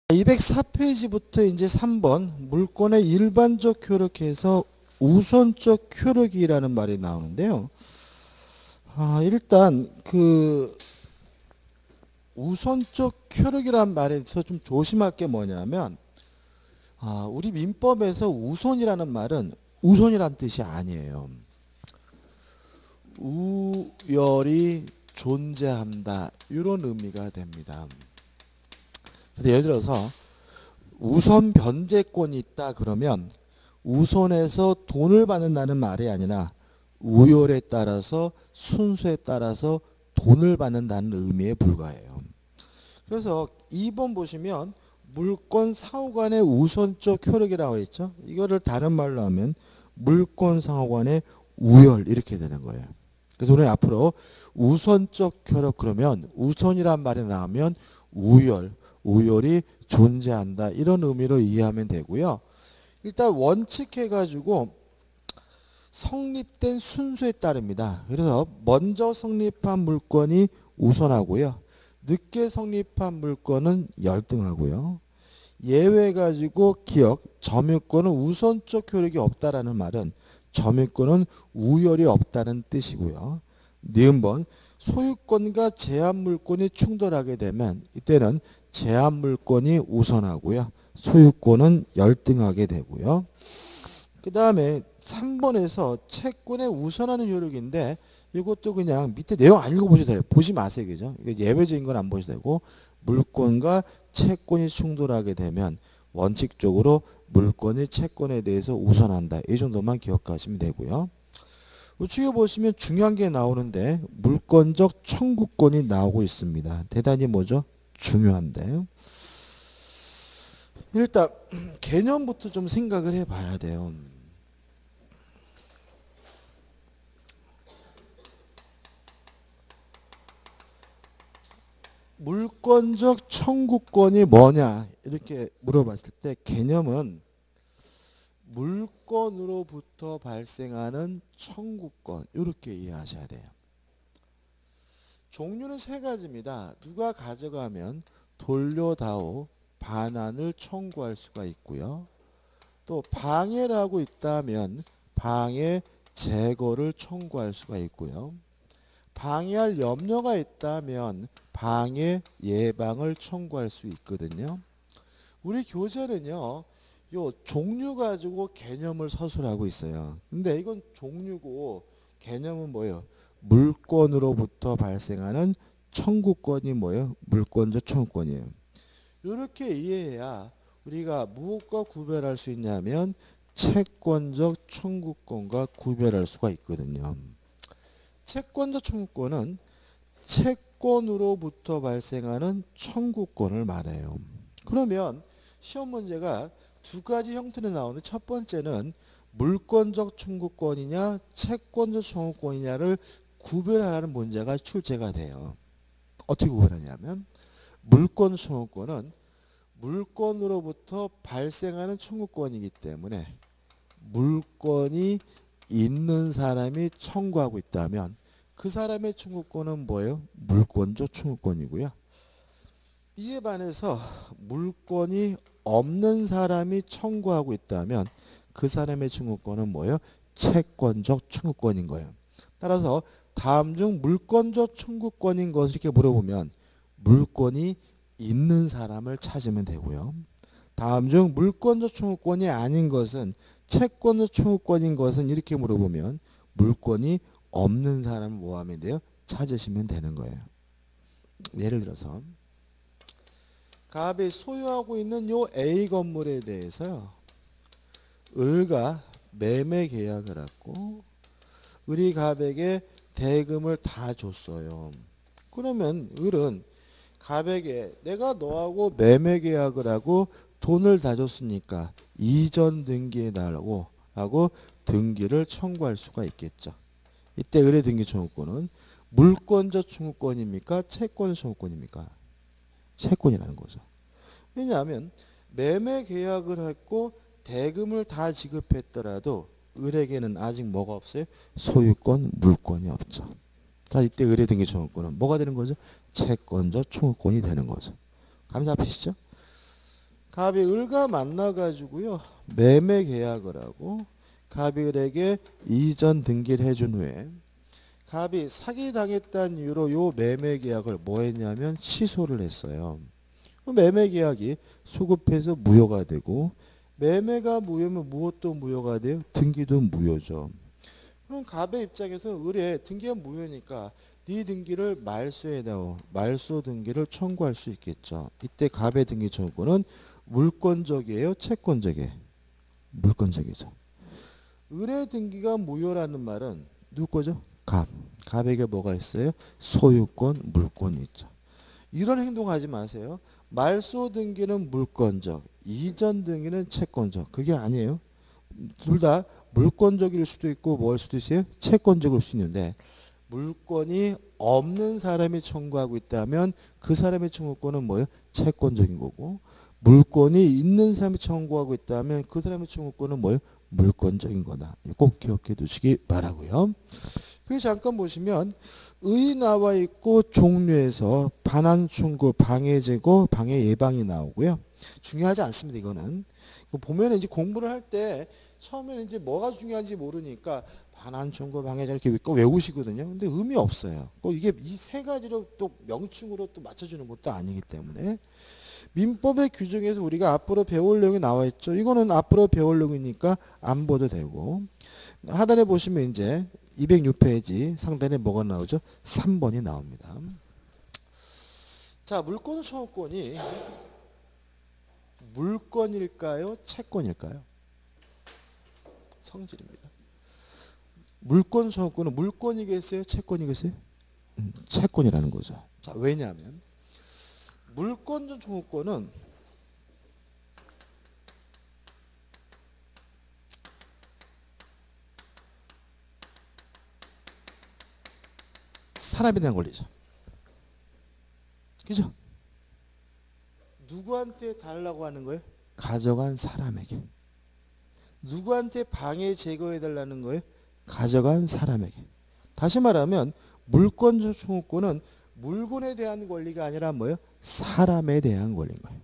204페이지부터 이제 3번 물권의 일반적 효력에서 우선적 효력이라는 말이 나오는데요. 일단 그 우선적 효력이라는 말에서 좀 조심할 게 뭐냐면 우리 민법에서 우선이라는 말은 우선이란 뜻이 아니에요. 우열이 존재한다 이런 의미가 됩니다. 그래서 예를 들어서 우선 변제권이 있다 그러면 우선에서 돈을 받는다는 말이 아니라 우열에 따라서 순서에 따라서 돈을 받는다는 의미에 불과해요. 그래서 2번 보시면 물권 상호간의 우선적 효력이라고 했죠. 이거를 다른 말로 하면 물권 상호간의 우열 이렇게 되는 거예요. 그래서 우리는 앞으로 우선적 효력 그러면 우선이란 말이 나오면 우열이 존재한다 이런 의미로 이해하면 되고요. 일단 원칙해가지고 성립된 순서에 따릅니다. 그래서 먼저 성립한 물권이 우선하고요. 늦게 성립한 물권은 열등하고요. 예외 가지고 기억, 점유권은 우선적 효력이 없다라는 말은 점유권은 우열이 없다는 뜻이고요. 니은번 소유권과 제한물권이 충돌하게 되면 이때는 제한물권이 우선하고요. 소유권은 열등하게 되고요. 그 다음에 3번에서 채권에 우선하는 효력인데 이것도 그냥 밑에 내용 안 읽어보셔도 돼요. 보지 마세요. 그죠? 예외적인 건 안 보셔도 되고 물권과 채권이 충돌하게 되면 원칙적으로 물권이 채권에 대해서 우선한다. 이 정도만 기억하시면 되고요. 우측에 보시면 중요한 게 나오는데 물권적 청구권이 나오고 있습니다. 대단히 뭐죠? 중요한데 일단 개념부터 좀 생각을 해봐야 돼요. 물권적 청구권이 뭐냐 이렇게 물어봤을 때 개념은 물권으로부터 발생하는 청구권 이렇게 이해하셔야 돼요. 종류는 세 가지입니다. 누가 가져가면 돌려다오 반환을 청구할 수가 있고요. 또 방해를 하고 있다면 방해 제거를 청구할 수가 있고요. 방해할 염려가 있다면 방해 예방을 청구할 수 있거든요. 우리 교재는요. 요 종류 가지고 개념을 서술하고 있어요. 근데 이건 종류고 개념은 뭐예요? 물권으로부터 발생하는 청구권이 뭐예요? 물권적 청구권이에요. 이렇게 이해해야 우리가 무엇과 구별할 수 있냐면 채권적 청구권과 구별할 수가 있거든요. 채권적 청구권은 채권으로부터 발생하는 청구권을 말해요. 그러면 시험 문제가 두 가지 형태로 나오는데 첫 번째는 물권적 청구권이냐 채권적 청구권이냐를 구별하라는 문제가 출제가 돼요. 어떻게 구별하냐면 물권 청구권은 물권으로부터 발생하는 청구권이기 때문에 물권이 있는 사람이 청구하고 있다면 그 사람의 청구권은 뭐예요? 물권적 청구권이고요. 이에 반해서 물권이 없는 사람이 청구하고 있다면 그 사람의 청구권은 뭐예요? 채권적 청구권인 거예요. 따라서 다음 중 물권적 청구권인 것을 이렇게 물어보면 물권이 있는 사람을 찾으면 되고요. 다음 중 물권적 청구권이 아닌 것은 채권적 청구권인 것은 이렇게 물어보면 물권이 없는 사람을 뭐하면 돼요? 찾으시면 되는 거예요. 예를 들어서 갑이 소유하고 있는 요 A 건물에 대해서요. 을과 매매 계약을 하고 을이 갑에게 대금을 다 줬어요. 그러면 을은 갑에게 내가 너하고 매매 계약을 하고 돈을 다 줬으니까 이전 등기해달라고 하고 등기를 청구할 수가 있겠죠. 이때 을의 등기 청구권은 물권적 청구권입니까? 채권 청구권입니까? 채권이라는 거죠. 왜냐하면 매매 계약을 했고 대금을 다 지급했더라도 을에게는 아직 뭐가 없어요? 소유권, 물권이 없죠. 자, 이때 을의 등기 청구권은 뭐가 되는 거죠? 채권적 청구권이 되는 거죠. 감 잡히시죠? 갑이 을과 만나가지고요. 매매 계약을 하고 갑이 을에게 이전 등기를 해준 후에 갑이 사기당했다는 이유로 요 매매 계약을 뭐 했냐면 취소를 했어요. 매매 계약이 소급해서 무효가 되고 매매가 무효면 무엇도 무효가 돼요? 등기도 무효죠. 그럼 갑의 입장에서 을에 등기가 무효니까 네 등기를 말소해다오. 말소 등기를 청구할 수 있겠죠. 이때 갑의 등기 청구는 물권적이에요? 채권적이에요? 물권적이죠. 을의 등기가 무효라는 말은 누구 거죠? 갑. 갑에게 뭐가 있어요? 소유권, 물권이 있죠. 이런 행동하지 마세요. 말소 등기는 물권적, 이전 등기는 채권적. 그게 아니에요. 둘 다 물권적일 수도 있고 뭘 수도 있어요? 채권적일 수 있는데 물권이 없는 사람이 청구하고 있다면 그 사람의 청구권은 뭐예요? 채권적인 거고 물권이 있는 사람이 청구하고 있다면 그 사람의 청구권은 뭐예요? 물권적인 거다. 꼭 기억해 두시기 바라고요. 그래서 잠깐 보시면 의 나와 있고 종류에서 반환 청구, 방해 제거, 방해 예방이 나오고요. 중요하지 않습니다. 이거는 보면 이제 공부를 할 때 처음에는 이제 뭐가 중요한지 모르니까 반환 청구, 방해 제거 이렇게 외우시거든요. 근데 의미 없어요. 이게 이 세 가지로 또 명칭으로 또 맞춰주는 것도 아니기 때문에 민법의 규정에서 우리가 앞으로 배울 내용이 나와 있죠. 이거는 앞으로 배울 내용이니까 안 봐도 되고 하단에 보시면 이제 206페이지 상단에 뭐가 나오죠? 3번이 나옵니다. 자, 물권 청구권이 물권일까요? 채권일까요? 성질입니다. 물권 청구권은 물권이겠어요? 채권이겠어요? 채권이라는 거죠. 자, 왜냐하면 물권 청구권은 사람에 대한 권리죠. 그죠? 누구한테 달라고 하는 거예요? 가져간 사람에게. 누구한테 방해 제거해 달라는 거예요? 가져간 사람에게. 다시 말하면 물권 청구권은 물건에 대한 권리가 아니라 뭐예요? 사람에 대한 권리인 거예요.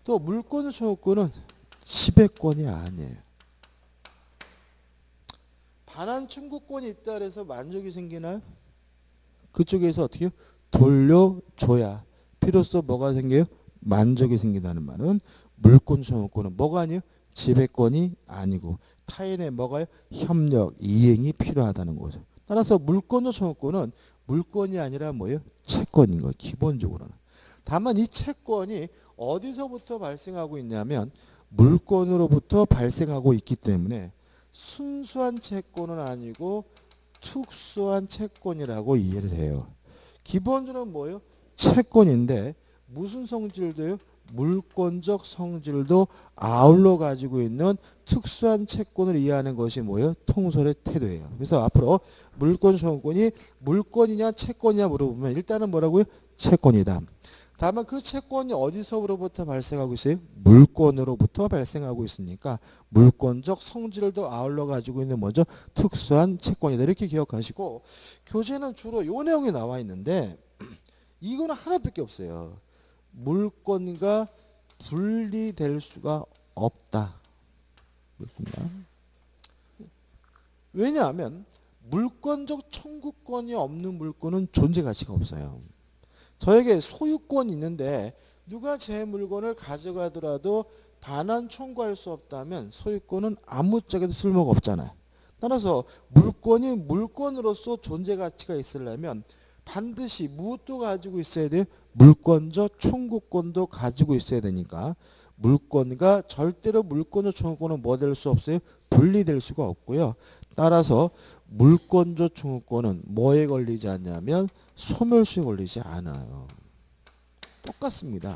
또 물권 청구권은 지배권이 아니에요. 반환 청구권이 있다 그래서 만족이 생기나요? 그쪽에서 어떻게 해요? 돌려줘야 비로소 뭐가 생겨요? 만족이 생긴다는 말은 물권 청구권은 뭐가 아니에요? 지배권이 아니고 타인의 뭐가요? 협력, 이행이 필요하다는 거죠. 따라서 물권 청구권은 물권이 아니라 뭐예요? 채권인 거예요. 기본적으로는. 다만 이 채권이 어디서부터 발생하고 있냐면 물권으로부터 발생하고 있기 때문에 순수한 채권은 아니고 특수한 채권이라고 이해를 해요. 기본적으로 뭐예요? 채권인데 무슨 성질도요? 물권적 성질도 아울러 가지고 있는 특수한 채권을 이해하는 것이 뭐예요? 통설의 태도예요. 그래서 앞으로 물권 청구권이 물권이냐 채권이냐 물어보면 일단은 뭐라고요? 채권이다. 다만 그 채권이 어디서부터 발생하고 있어요? 물권으로부터 발생하고 있으니까 물권적 성질도 아울러 가지고 있는 뭐죠? 특수한 채권이다. 이렇게 기억하시고 교재는 주로 요 내용이 나와 있는데 이거는 하나밖에 없어요. 물권과 분리될 수가 없다. 그렇습니다. 왜냐하면 물권적 청구권이 없는 물권은 존재 가치가 없어요. 저에게 소유권이 있는데 누가 제 물건을 가져가더라도 반환 청구할 수 없다면 소유권은 아무짝에도 쓸모가 없잖아요. 따라서 물권이 물권으로서 존재 가치가 있으려면 반드시 무엇도 가지고 있어야 돼요? 물권적 청구권도 가지고 있어야 되니까 물권과 절대로 물권적 청구권은 뭐 될 수 없어요? 분리될 수가 없고요. 따라서 물권적 청구권은 뭐에 걸리지 않냐면 소멸시에 걸리지 않아요. 똑같습니다.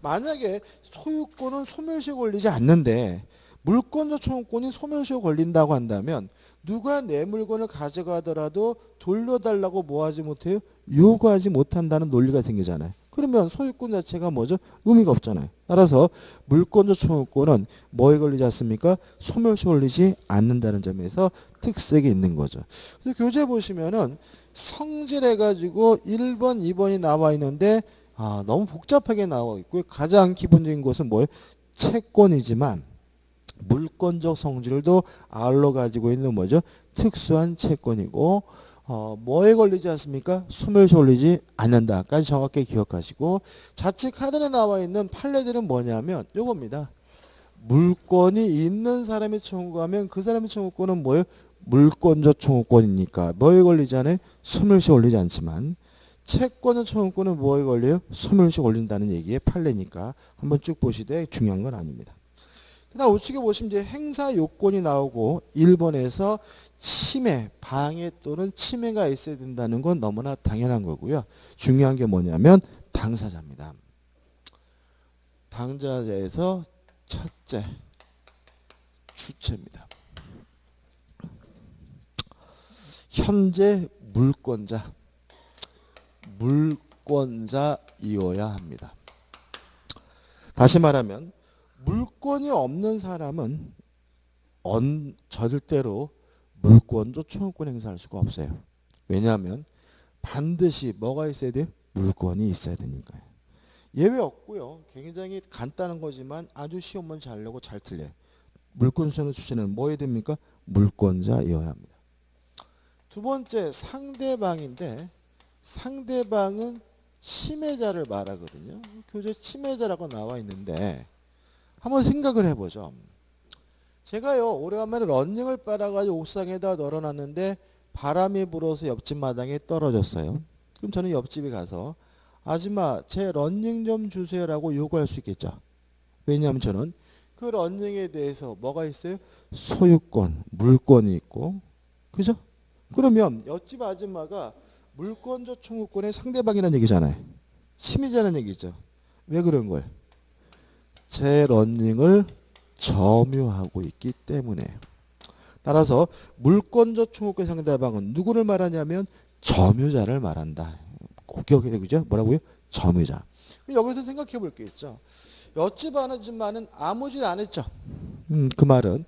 만약에 소유권은 소멸시에 걸리지 않는데 물권적 청구권이 소멸시에 걸린다고 한다면 누가 내 물건을 가져가더라도 돌려달라고 뭐 하지 못해요? 요구하지 못한다는 논리가 생기잖아요. 그러면 소유권 자체가 뭐죠? 의미가 없잖아요. 따라서 물권적 청구권은 뭐에 걸리지 않습니까? 소멸시에 걸리지 않는다는 점에서 특색이 있는 거죠. 그래서 교재 보시면은 성질해가지고 1번, 2번이 나와 있는데 너무 복잡하게 나와 있고요. 가장 기본적인 것은 뭐예요? 채권이지만 물권적 성질도 R로 가지고 있는 뭐죠? 특수한 채권이고 뭐에 걸리지 않습니까? 소멸시 걸리지 않는다까지 정확히 기억하시고 자칫 하단에 나와 있는 판례들은 뭐냐면 요겁니다. 물권이 있는 사람이 청구하면 그 사람의 청구권은 뭐예요? 물권적 청구권이니까 뭐에 걸리지 않아요? 소멸시 걸리지 않지만 채권적 청구권은 뭐에 걸려요? 소멸시 걸린다는 얘기의 판례니까 한번 쭉 보시되 중요한 건 아닙니다. 그다음 우측에 보시면 이제 행사 요건이 나오고 1번에서 침해, 방해 또는 침해가 있어야 된다는 건 너무나 당연한 거고요. 중요한 게 뭐냐면 당사자입니다. 당사자에서 첫째, 주체입니다. 현재 물권자이어야 합니다. 다시 말하면 물권이 없는 사람은 절대로 물권적 청구권 행사할 수가 없어요. 왜냐하면 반드시 뭐가 있어야 돼요? 물권이 있어야 되니까요. 예외 없고요. 굉장히 간단한 거지만 아주 시험 문제 잘 내고 잘 틀려요. 물권 수행의 주체는 뭐 해야 됩니까? 물권자이어야 합니다. 두 번째 상대방인데 상대방은 침해자를 말하거든요. 교재 침해자라고 나와 있는데 한번 생각을 해보죠. 제가요 오래간만에 런닝을 빨아가지고 옥상에다 널어놨는데 바람이 불어서 옆집 마당에 떨어졌어요. 그럼 저는 옆집에 가서 아줌마 제 런닝 좀 주세요라고 요구할 수 있겠죠. 왜냐하면 저는 그 런닝에 대해서 뭐가 있어요? 소유권, 물권이 있고 그죠? 그러면 옆집 아줌마가 물권적 청구권의 상대방이라는 얘기잖아요. 침해자라는 얘기죠. 왜 그런 거예요? 제 런닝을 점유하고 있기 때문에. 따라서 물권적 청구권 상대방은 누구를 말하냐면 점유자를 말한다. 꼭 기억해야 되죠? 뭐라고요? 점유자. 여기서 생각해 볼 게 있죠. 옆집 아줌마는 아무 짓 안 했죠. 그 말은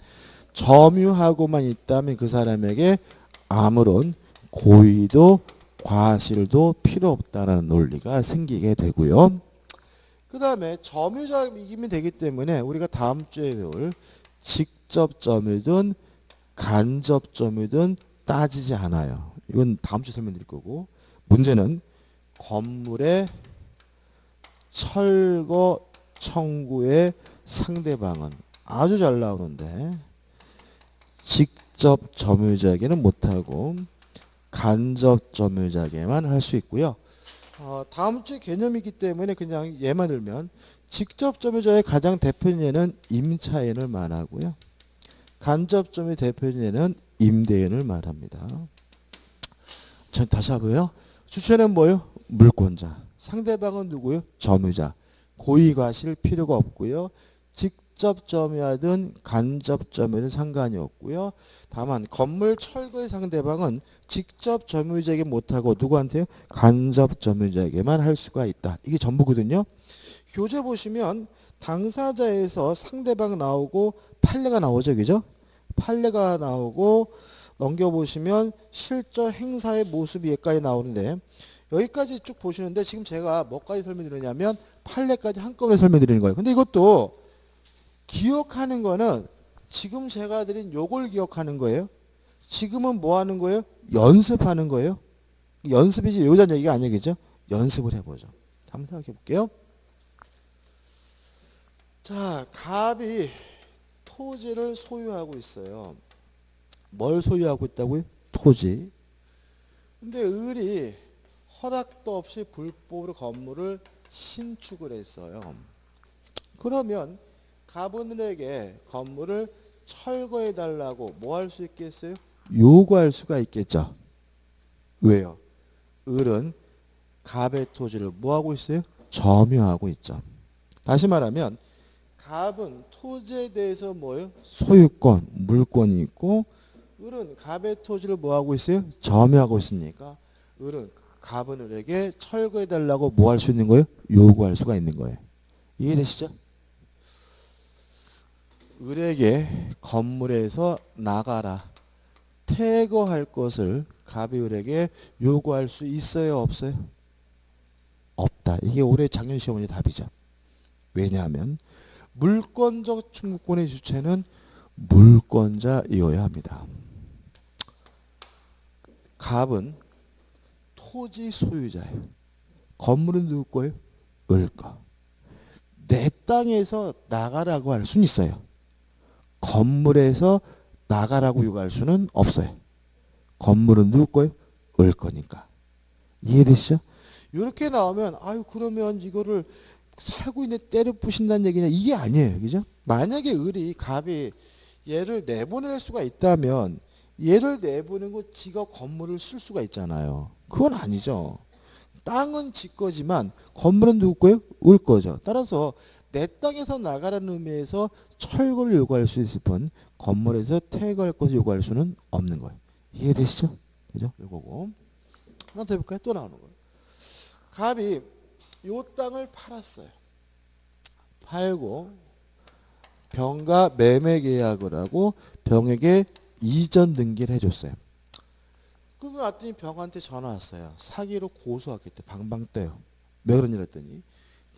점유하고만 있다면 그 사람에게 아무런 고의도 과실도 필요 없다는 논리가 생기게 되고요. 그 다음에 점유자이기 되기 때문에 우리가 다음 주에 배울 직접 점유든 간접 점유든 따지지 않아요. 이건 다음 주에 설명드릴 거고 문제는 건물의 철거 청구의 상대방은 아주 잘 나오는데 직접 점유자에게는 못하고 간접 점유자에게만 할 수 있고요. 다음 주에 개념이기 때문에 그냥 예만 들면 직접 점유자의 가장 대표적인 예는 임차인을 말하고요. 간접 점유 대표적인 예는 임대인을 말합니다. 전 다시 해봐요. 주체는 뭐예요? 물권자. 상대방은 누구예요? 점유자. 고의 과실 필요가 없고요. 직접 점유하든 간접 점유든 상관이 없고요. 다만 건물 철거의 상대방은 직접 점유자에게 못하고 누구한테요? 간접 점유자에게만 할 수가 있다. 이게 전부거든요. 교재 보시면 당사자에서 상대방 나오고 판례가 나오죠. 그죠? 판례가 나오고 넘겨보시면 실적 행사의 모습이 여기까지 나오는데 여기까지 쭉 보시는데 지금 제가 뭐까지 설명드리냐면 판례까지 한꺼번에 설명드리는 거예요. 근데 이것도 기억하는 거는 지금 제가 드린 요걸 기억하는 거예요. 지금은 뭐 하는 거예요? 연습하는 거예요. 연습이지 외우자는 얘기가 아니겠죠? 연습을 해보죠. 한번 생각해 볼게요. 자, 갑이 토지를 소유하고 있어요. 뭘 소유하고 있다고요? 토지. 근데 을이 허락도 없이 불법으로 건물을 신축을 했어요. 그러면 갑은 을에게 건물을 철거해 달라고 뭐 할 수 있겠어요? 요구할 수가 있겠죠. 왜요? 을은 갑의 토지를 뭐 하고 있어요? 점유하고 있죠. 다시 말하면 갑은 토지에 대해서 뭐예요? 소유권, 물권이 있고 을은 갑의 토지를 뭐 하고 있어요? 점유하고 있으니까 을은 갑은 을에게 철거해 달라고 뭐 할 수 있는 거예요? 요구할 수가 있는 거예요. 이해되시죠? 을에게 건물에서 나가라, 퇴거할 것을 갑이 을에게 요구할 수 있어요? 없어요? 없다. 이게 올해 작년 시험 문제 답이죠. 왜냐하면 물권적 충고권의 주체는 물권자이어야 합니다. 갑은 토지 소유자예요. 건물은 누구 거예요? 을 거. 내 땅에서 나가라고 할 수는 있어요. 건물에서 나가라고 요구할 수는 없어요. 건물은 누구 거예요? 을 거니까. 이해되시죠? 이렇게 나오면 아유 그러면 이거를 살고 있는 때를 부신다는 얘기냐? 이게 아니에요. 그죠? 만약에 을이 갑이 얘를 내보낼 수가 있다면 얘를 내보내고 지가 건물을 쓸 수가 있잖아요. 그건 아니죠. 땅은 지 거지만 건물은 누구 거예요? 을 거죠. 따라서 내 땅에서 나가라는 의미에서 철거를 요구할 수 있을 뿐 건물에서 퇴거할 것을 요구할 수는 없는 거예요. 이해되시죠? 그죠? 이거고. 하나 더 해볼까요? 또 나오는 거예요. 갑이 요 땅을 팔았어요. 팔고 병과 매매 계약을 하고 병에게 이전 등기를 해줬어요. 그러고 났더니 병한테 전화 왔어요. 사기로 고소하겠대. 방방 떠요. 왜 그러냐 했더니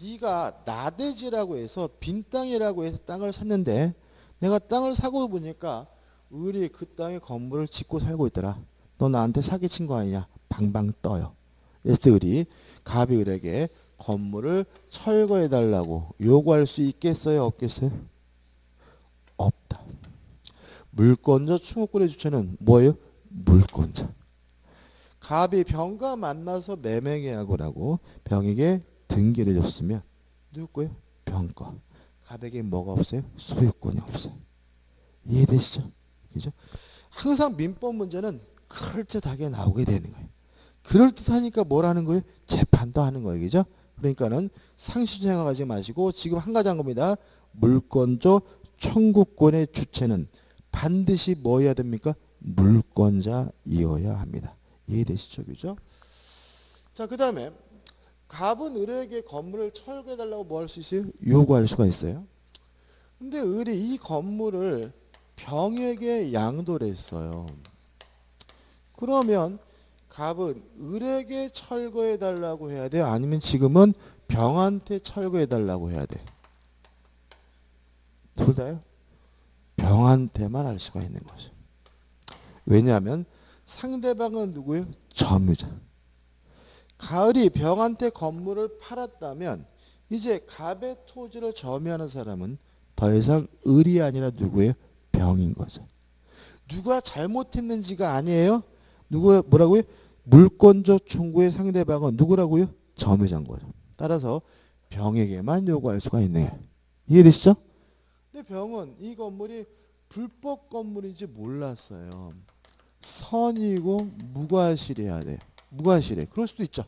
네가 나대지라고 해서 빈 땅이라고 해서 땅을 샀는데 내가 땅을 사고 보니까 을이 그 땅에 건물을 짓고 살고 있더라. 너 나한테 사기친 거 아니냐. 방방 떠요. 그래서 을이 갑이 을에게 건물을 철거해달라고 요구할 수 있겠어요? 없겠어요? 없다. 물권자 충고권의 주체는 뭐예요? 물권자. 갑이 병과 만나서 매매 계약을 하고 병에게 등기를 줬으면 누구 거예요? 병 거. 갑에게 뭐가 없어요? 소유권이 없어요. 이해되시죠? 그죠? 항상 민법 문제는 그럴듯하게 나오게 되는 거예요. 그럴듯하니까 뭘 하는 거예요? 재판도 하는 거예요. 그죠? 그러니까는 상식 생각하지 마시고 지금 한 가지 한 겁니다. 물권조 청구권의 주체는 반드시 뭐여야 됩니까? 물권자이어야 합니다. 이해되시죠? 그죠? 자, 그 다음에 갑은 을에게 건물을 철거해달라고 뭐 할 수 있어요? 요구할 수가 있어요. 근데 을이 이 건물을 병에게 양도를 했어요. 그러면 갑은 을에게 철거해달라고 해야 돼요? 아니면 지금은 병한테 철거해달라고 해야 돼? 둘 다요? 병한테만 할 수가 있는 거죠. 왜냐하면 상대방은 누구예요? 점유자. 가을이 병한테 건물을 팔았다면 이제 갑의 토지를 점유하는 사람은 더 이상 을이 아니라 누구예요? 병인 거죠. 누가 잘못했는지가 아니에요. 누구 뭐라고요? 물권적 청구의 상대방은 누구라고요? 점유자인 거죠. 따라서 병에게만 요구할 수가 있네요. 이해되시죠? 근데 병은 이 건물이 불법 건물인지 몰랐어요. 선이고 무과실해야 돼요. 무과실해. 그럴 수도 있죠.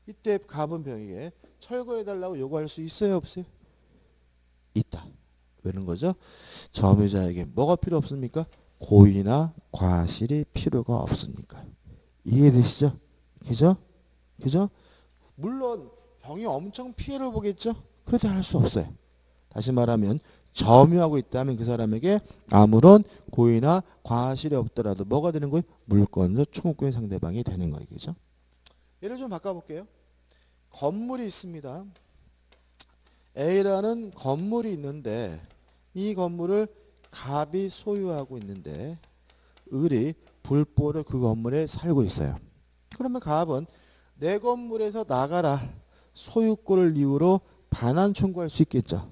이때 갑은 병에게 철거해달라고 요구할 수 있어요? 없어요? 있다. 왜는 거죠? 점유자에게 뭐가 필요 없습니까? 고의나 과실이 필요가 없으니까. 이해되시죠? 그죠? 그죠? 물론 병이 엄청 피해를 보겠죠? 그래도 할 수 없어요. 다시 말하면 점유하고 있다면 그 사람에게 아무런 고의나 과실이 없더라도 뭐가 되는 거예요? 물권적 청구권의 상대방이 되는 거예요. 그죠? 예를 좀 바꿔볼게요. 건물이 있습니다. A라는 건물이 있는데 이 건물을 갑이 소유하고 있는데 을이 불법으로 그 건물에 살고 있어요. 그러면 갑은 내 건물에서 나가라 소유권을 이유로 반환 청구할 수 있겠죠.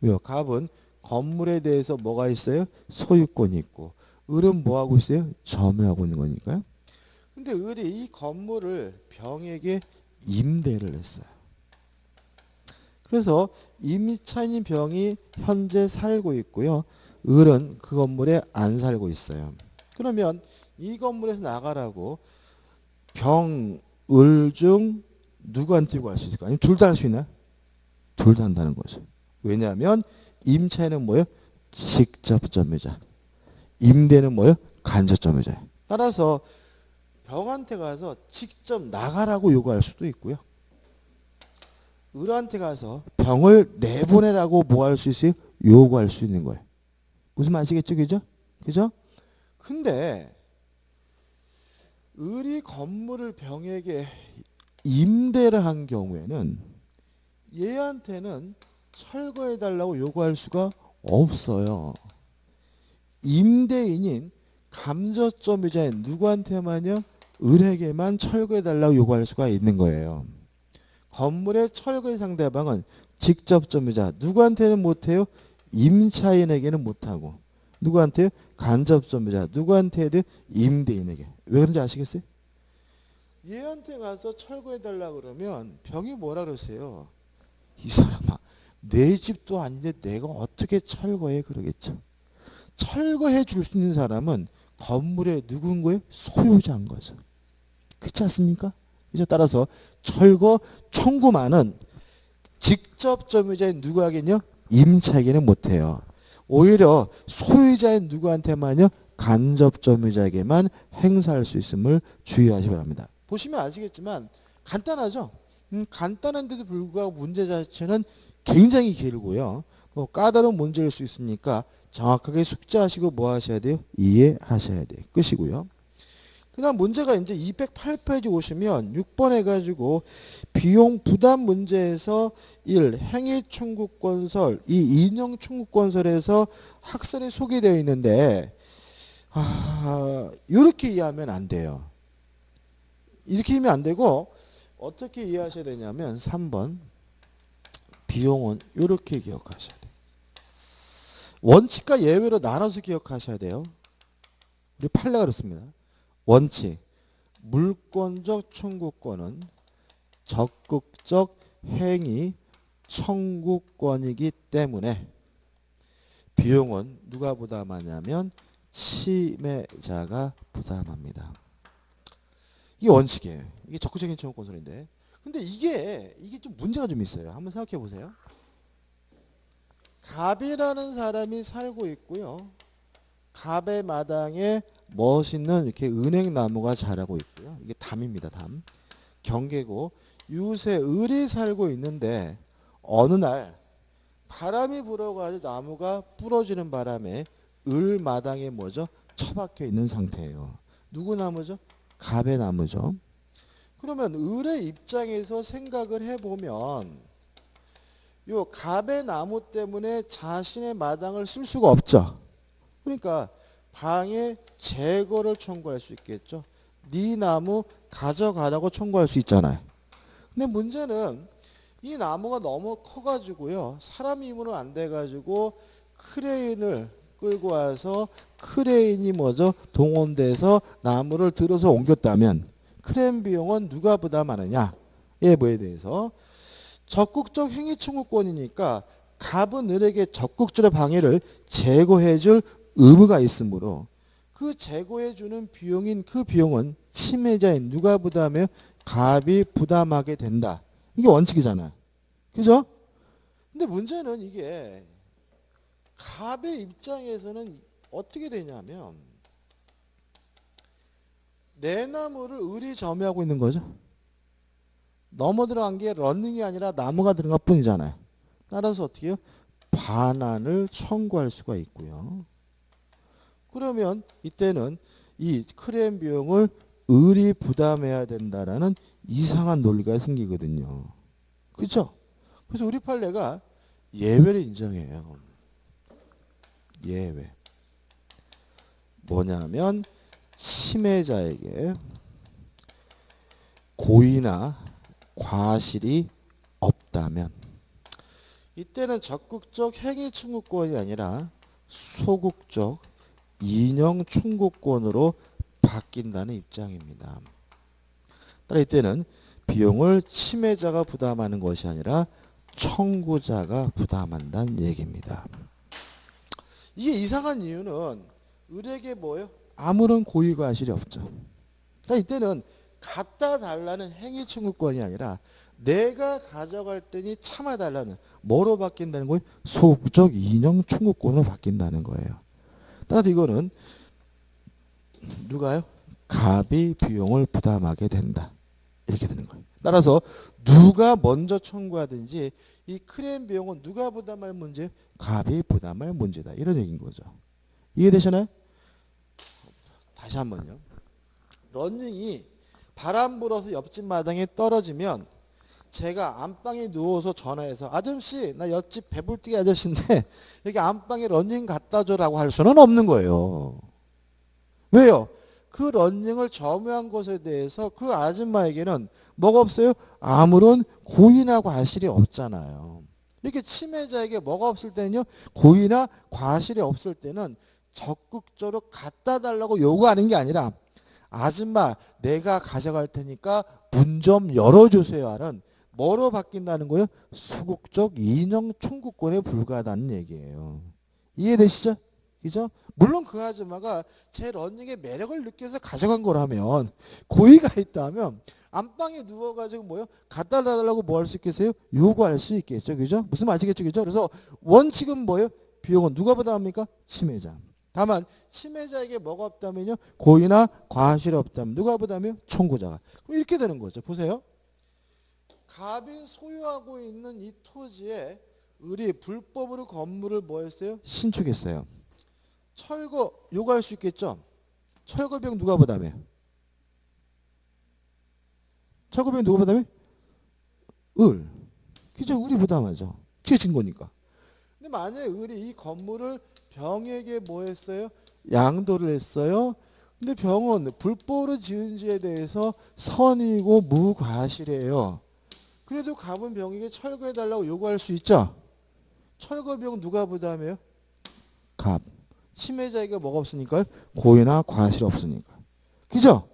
왜요? 갑은 건물에 대해서 뭐가 있어요? 소유권이 있고 을은 뭐하고 있어요? 점유하고 있는 거니까요. 근데 을이 이 건물을 병에게 임대를 했어요. 그래서 임차인인 병이 현재 살고 있고요. 을은 그 건물에 안 살고 있어요. 그러면 이 건물에서 나가라고 병, 을 중 누구한테 요구할 수 있을까? 아니면 둘 다 할 수 있나? 둘 다 한다는 거죠. 왜냐하면 임차인은 뭐예요? 직접 점유자. 임대는 뭐예요? 간접 점유자예요. 따라서 병한테 가서 직접 나가라고 요구할 수도 있고요. 을한테 가서 병을 내보내라고 뭐 할 수 있어요? 요구할 수 있는 거예요. 무슨 말 아시겠죠? 그죠? 그죠? 근데 을이 건물을 병에게 임대를 한 경우에는 얘한테는 철거해 달라고 요구할 수가 없어요. 임대인인 감저점유자인 누구한테만요? 을에게만 철거해 달라고 요구할 수가 있는 거예요. 건물의 철거의 상대방은 직접점유자 누구한테는 못해요? 임차인에게는 못하고 누구한테요? 간접점유자 누구한테도 임대인에게. 왜 그런지 아시겠어요? 얘한테 가서 철거해 달라고 그러면 병이 뭐라 그러세요? 이 사람아 내 집도 아닌데 내가 어떻게 철거해 그러겠죠. 철거해 줄 수 있는 사람은 건물의 누군 거예요? 소유자인 거죠. 그렇지 않습니까? 그래서 따라서 철거 청구만은 직접 점유자인 누구에게는요? 임차에게는 못해요. 오히려 소유자인 누구한테만요? 간접 점유자에게만 행사할 수 있음을 주의하시기 바랍니다. 보시면 아시겠지만 간단하죠? 간단한데도 불구하고 문제 자체는 굉장히 길고요. 까다로운 문제일 수 있으니까 정확하게 숙지하시고 뭐 하셔야 돼요? 이해하셔야 돼요. 끝이고요. 그 다음 문제가 이제 208페이지 오시면 6번 해가지고 비용 부담 문제에서 1. 행위 청구권설, 이 인용 청구권설에서 학설이 소개되어 있는데 이렇게 이해하면 안 돼요. 이렇게 이해하면 안 되고 어떻게 이해하셔야 되냐면 3번 비용은 이렇게 기억하셔야 돼요. 원칙과 예외로 나눠서 기억하셔야 돼요. 우리 판례가 그렇습니다. 원칙, 물권적 청구권은 적극적 행위 청구권이기 때문에 비용은 누가 부담하냐면 침해자가 부담합니다. 이게 원칙이에요. 이게 적극적인 청구권설인데 근데 이게 좀 문제가 좀 있어요. 한번 생각해 보세요. 갑이라는 사람이 살고 있고요. 갑의 마당에 멋있는 이렇게 은행나무가 자라고 있고요. 이게 담입니다. 담. 경계고 이웃에 을이 살고 있는데 어느 날 바람이 불어가지고 나무가 부러지는 바람에 을 마당에 뭐죠? 처박혀 있는 상태예요. 누구 나무죠? 갑의 나무죠. 그러면 을의 입장에서 생각을 해보면 요 갑의 나무 때문에 자신의 마당을 쓸 수가 없죠. 그러니까 방해 제거를 청구할 수 있겠죠. 네 나무 가져가라고 청구할 수 있잖아요. 근데 문제는 이 나무가 너무 커가지고요. 사람 힘으로 안 돼가지고 크레인을 끌고 와서 크레인이 뭐죠? 동원돼서 나무를 들어서 옮겼다면 크레인 비용은 누가 부담하느냐? 예, 뭐에 대해서 적극적 행위 청구권이니까 갑은 을에게 적극적으로 방해를 제거해줄 의무가 있으므로 그 제거해주는 비용인 그 비용은 침해자인 누가 부담해요? 갑이 부담하게 된다. 이게 원칙이잖아요. 그죠? 근데 문제는 이게 갑의 입장에서는 어떻게 되냐면 내 나무를 을이 점유하고 있는 거죠. 넘어 들어간 게 러닝이 아니라 나무가 들어간 것 뿐이잖아요. 따라서 어떻게 해요? 반환을 청구할 수가 있고요. 그러면 이때는 이 크레인 비용을 을이 부담해야 된다라는 이상한 논리가 생기거든요. 그렇죠? 그래서 우리 판례가 예외를 인정해요. 예외. 뭐냐면 침해자에게 고의나 과실이 없다면 이때는 적극적 행위 청구권이 아니라 소극적 인용 청구권으로 바뀐다는 입장입니다. 따라 이때는 비용을 침해자가 부담하는 것이 아니라 청구자가 부담한다는 얘기입니다. 이게 이상한 이유는 을에게 뭐예요? 아무런 고의 과실이 없죠. 그러니까 이때는 갖다 달라는 행위 청구권이 아니라 내가 가져갈 때니 참아달라는 뭐로 바뀐다는 거예요? 소극적 인용 청구권으로 바뀐다는 거예요. 따라서 이거는 누가요? 갑이 비용을 부담하게 된다. 이렇게 되는 거예요. 따라서 누가 먼저 청구하든지 이 크레인 비용은 누가 부담할 문제? 갑이 부담할 문제다. 이런 얘기인 거죠. 이해되시나요? 다시 한번요. 러닝이 바람 불어서 옆집 마당에 떨어지면 제가 안방에 누워서 전화해서 아저씨 나 옆집 배불뛰기 아저씨인데 여기 안방에 런닝 갖다 줘라고 할 수는 없는 거예요. 왜요? 그 런닝을 점유한 것에 대해서 그 아줌마에게는 뭐가 없어요? 아무런 고의나 과실이 없잖아요. 이렇게 침해자에게 뭐가 없을 때는요, 고의나 과실이 없을 때는 적극적으로 갖다 달라고 요구하는 게 아니라 아줌마 내가 가져갈 테니까 문 좀 열어주세요 하는 뭐로 바뀐다는 거예요? 소극적 인형 청구권에 불과하다는 얘기예요. 이해되시죠? 그죠? 물론 그 아줌마가 제 런닝의 매력을 느껴서 가져간 거라면, 고의가 있다면 안방에 누워가지고 뭐요? 갖다 달라고 뭐 할 수 있겠어요? 요구할 수 있겠죠. 그죠? 무슨 말 아시겠죠? 그죠? 그래서 원칙은 뭐예요? 비용은 누가 부담합니까? 침해자. 다만 침해자에게 뭐가 없다면요? 고의나 과실이 없다면 누가 부담해요? 청구자가. 그럼 이렇게 되는 거죠. 보세요. 갑이 소유하고 있는 이 토지에 을이 불법으로 건물을 뭐 했어요? 신축했어요. 철거 요구할 수 있겠죠? 철거 비용 누가 부담해요? 철거 비용 누가 부담해? 을. 그죠? 을이 부담하죠. 취해진 거니까. 근데 만약에 을이 이 건물을 병에게 뭐 했어요? 양도를 했어요. 근데 병은 불법으로 지은 지에 대해서 선이고 무과실이에요. 그래도 갑은 병에게 철거해달라고 요구할 수 있죠? 철거 비용 누가 부담해요? 갑. 침해자에게 뭐가 없으니까요? 고의나 과실이 없으니까. 그죠?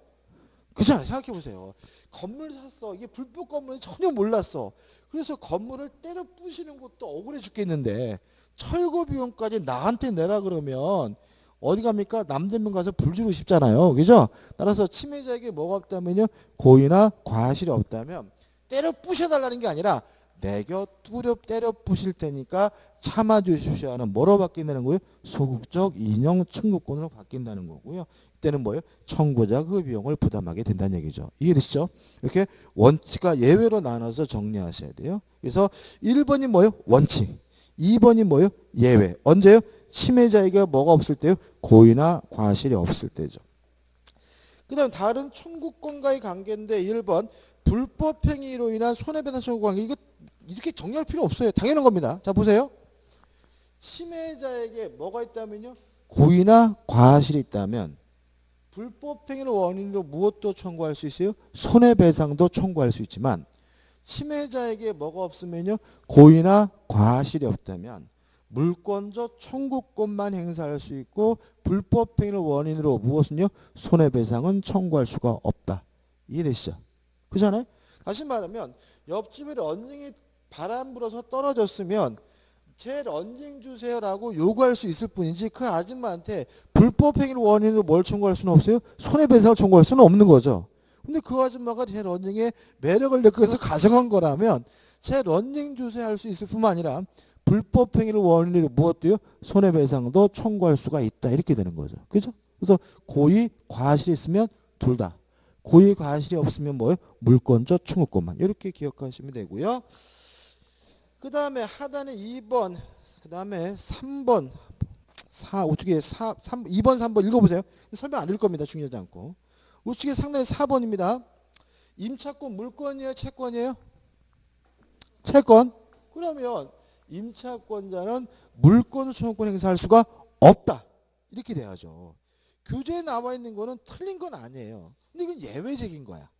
그잖아요. 생각해 보세요. 건물 샀어. 이게 불법 건물인지 전혀 몰랐어. 그래서 건물을 때려 부시는 것도 억울해 죽겠는데 철거 비용까지 나한테 내라 그러면 어디 갑니까? 남대문 가서 불 지르고 싶잖아요. 그죠? 따라서 침해자에게 뭐가 없다면요? 고의나 과실이 없다면 때려 부셔달라는 게 아니라 내겨 뚜려 때려 부실 테니까 참아주십시오 하는 뭐로 바뀐다는 거예요? 소극적 인형 청구권으로 바뀐다는 거고요. 이때는 뭐예요? 청구자 그 비용을 부담하게 된다는 얘기죠. 이해되시죠? 이렇게 원칙과 예외로 나눠서 정리하셔야 돼요. 그래서 1번이 뭐예요? 원칙. 2번이 뭐예요? 예외. 언제요? 침해자에게 뭐가 없을 때요? 고의나 과실이 없을 때죠. 그 다음 다른 청구권과의 관계인데 1번 불법 행위로 인한 손해배상 청구 관계. 이거 이렇게 정리할 필요 없어요. 당연한 겁니다. 자 보세요. 침해자에게 뭐가 있다면요? 고의나 과실이 있다면 불법 행위를 원인으로 무엇도 청구할 수 있어요? 손해배상도 청구할 수 있지만 침해자에게 뭐가 없으면요? 고의나 과실이 없다면 물권적 청구권만 행사할 수 있고 불법 행위를 원인으로 무엇은요? 손해배상은 청구할 수가 없다. 이해되시죠? 그렇잖아요? 다시 말하면 옆집에 런닝이 바람 불어서 떨어졌으면 제 런닝 주세요라고 요구할 수 있을 뿐이지 그 아줌마한테 불법 행위를 원인으로 뭘 청구할 수는 없어요? 손해배상을 청구할 수는 없는 거죠. 근데 그 아줌마가 제 런닝에 매력을 느껴서 가져간 거라면 제 런닝 주세요 할 수 있을 뿐만 아니라 불법 행위를 원인으로 무엇도요? 손해배상도 청구할 수가 있다. 이렇게 되는 거죠. 그죠? 그래서 고의, 과실이 있으면 둘 다. 고의, 과실이 없으면 뭐예요? 물권적 청구권만. 이렇게 기억하시면 되고요. 그 다음에 하단에 2번, 그 다음에 3번, 2번, 3번 읽어보세요. 설명 안 드릴 겁니다. 중요하지 않고. 우측에 상단에 4번입니다. 임차권 물권이에요? 채권이에요? 채권. 그러면 임차권자는 물권 청구권 행사할 수가 없다. 이렇게 돼야죠. 교재에 나와 있는 거는 틀린 건 아니에요. 근데 이건 예외적인 거야.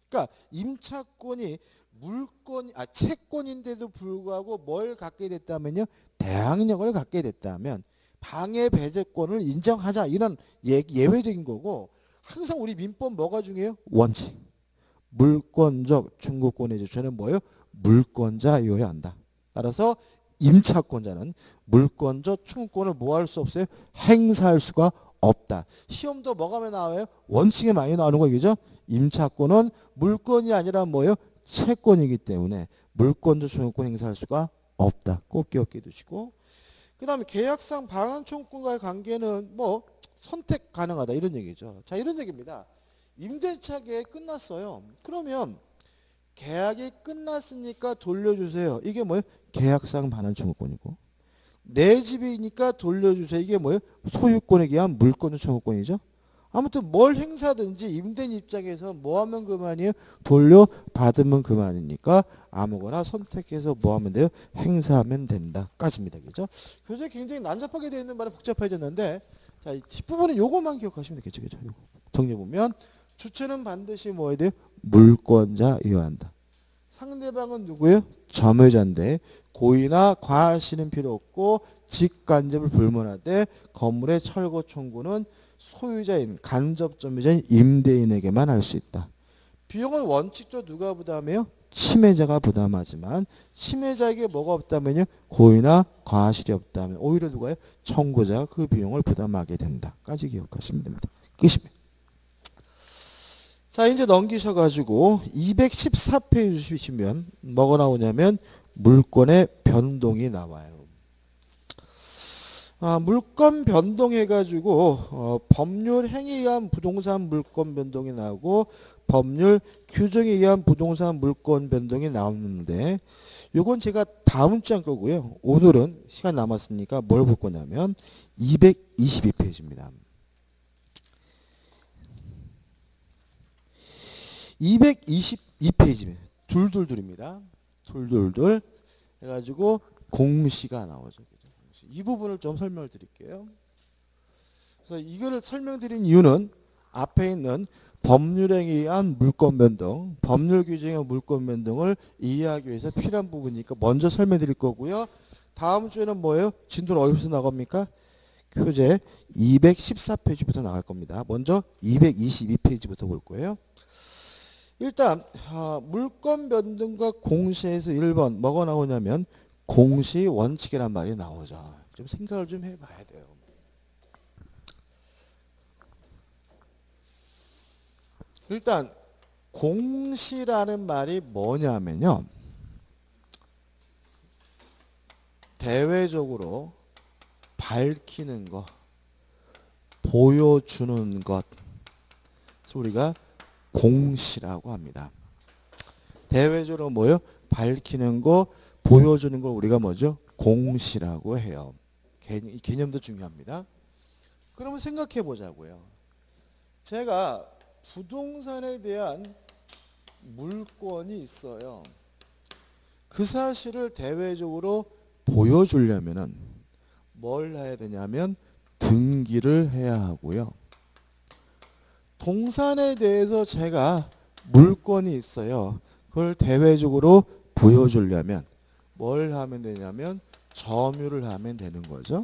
그러니까 임차권이 채권인데도 불구하고 뭘 갖게 됐다면요? 대항력을 갖게 됐다면 방해 배제권을 인정하자. 이런 예외적인 거고 항상 우리 민법 뭐가 중요해요? 원칙. 물권적 청구권의 주체는 뭐예요? 물권자여야 한다. 따라서 임차권자는 물권적 청구권을 뭐 할 수 없어요? 행사할 수가 없다. 시험도 뭐가 나와요? 원칙에 많이 나오는 거 그죠? 임차권은 물권이 아니라 뭐예요? 채권이기 때문에 물권적 청구권 행사할 수가 없다. 꼭 기억해 두시고 그 다음에 계약상 방한 청구권과의 관계는 뭐 선택 가능하다 이런 얘기죠. 자 이런 얘기입니다. 임대차 계약 끝났어요. 그러면 계약이 끝났으니까 돌려주세요. 이게 뭐예요? 계약상 반환 청구권이고 내 집이니까 돌려주세요. 이게 뭐예요? 소유권에 의한 물권적 청구권이죠. 아무튼 뭘 행사든지 임대인 입장에서 뭐 하면 그만이에요? 돌려받으면 그만이니까 아무거나 선택해서 뭐 하면 돼요? 행사하면 된다. 까지입니다. 그죠? 교재 굉장히 난잡하게 되어 있는 말은 복잡해졌는데 자, 이 뒷부분은 요거만 기억하시면 되겠죠. 그죠? 요거. 정리해보면 주체는 반드시 뭐 해야 돼요? 물권자여야 한다. 상대방은 누구예요? 점유자인데 고의나 과실은 필요 없고 직간접을 불문하되 건물의 철거 청구는 소유자인 간접 점유자인 임대인에게만 할 수 있다. 비용은 원칙적으로 누가 부담해요? 침해자가 부담하지만 침해자에게 뭐가 없다면요? 고의나 과실이 없다면 오히려 누가요? 청구자가 그 비용을 부담하게 된다까지 기억하시면 됩니다. 끝입니다. 자 이제 넘기셔가지고 214페이지 주시면 뭐가 나오냐면 물권의 변동이 나와요. 물권 변동해가지고 법률 행위에 의한 부동산 물권 변동이 나오고 법률 규정에 의한 부동산 물권 변동이 나오는데 요건 제가 다음 주에 할 거고요. 오늘은 시간 남았으니까 뭘 볼 거냐면 222페이지입니다. 222페이지입니다. 둘둘둘입니다. 둘둘둘 해가지고 공시가 나오죠. 이 부분을 좀 설명을 드릴게요. 그래서 이거를 설명드린 이유는 앞에 있는 법률행위에 의한 물권 변동, 법률 규정에 의한 물권 변동을 이해하기 위해서 필요한 부분이니까 먼저 설명드릴 거고요. 다음 주에는 뭐예요? 진도는 어디서 나갑니까? 교재 214페이지부터 나갈 겁니다. 먼저 222페이지부터 볼 거예요. 일단 물권 변동과 공시에서 1번 뭐가 나오냐면 공시 원칙이란 말이 나오죠. 좀 생각을 좀 해봐야 돼요. 일단 공시라는 말이 뭐냐면요. 대외적으로 밝히는 것, 보여주는 것, 우리가 공시라고 합니다. 대외적으로 뭐요? 밝히는 거, 보여주는 걸 우리가 뭐죠? 공시라고 해요. 이 개념도 중요합니다. 그러면 생각해 보자고요. 제가 부동산에 대한 물권이 있어요. 그 사실을 대외적으로 보여주려면은 뭘 해야 되냐면 등기를 해야 하고요. 동산에 대해서 제가 물권이 있어요. 그걸 대외적으로 보여주려면 뭘 하면 되냐면 점유를 하면 되는 거죠.